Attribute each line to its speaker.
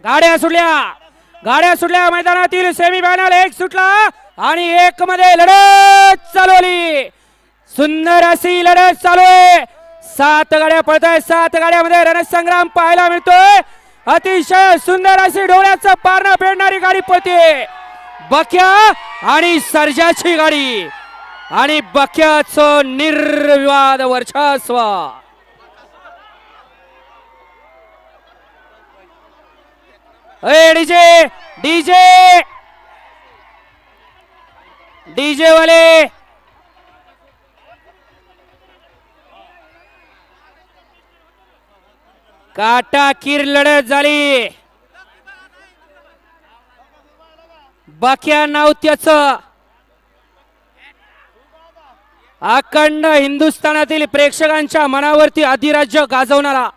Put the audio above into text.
Speaker 1: गाड्या सुटल्या मैदानातील सेमीफायनल एक सुटला आणि एक मध्ये लढत चालवली. सुंदर अशी लढत चालू आहे. 7 गाड्या पळत आहेत. 7 गाड्यामध्ये रणसंग्राम पाहायला मिळतोय. अतिशय सुंदर अशी डोळ्याचं पारणं फेडणारी गाडी पळते. बक्या आणि सर्जाची गाडी आणि बक्याचं निर्विवाद वर्चस्व. डीजे वाले काटाकीर लढत झाली. बक्या नाव त्याचं अखंड हिंदुस्थानातील प्रेक्षकांच्या मनावरती अधिराज्य गाजवणारा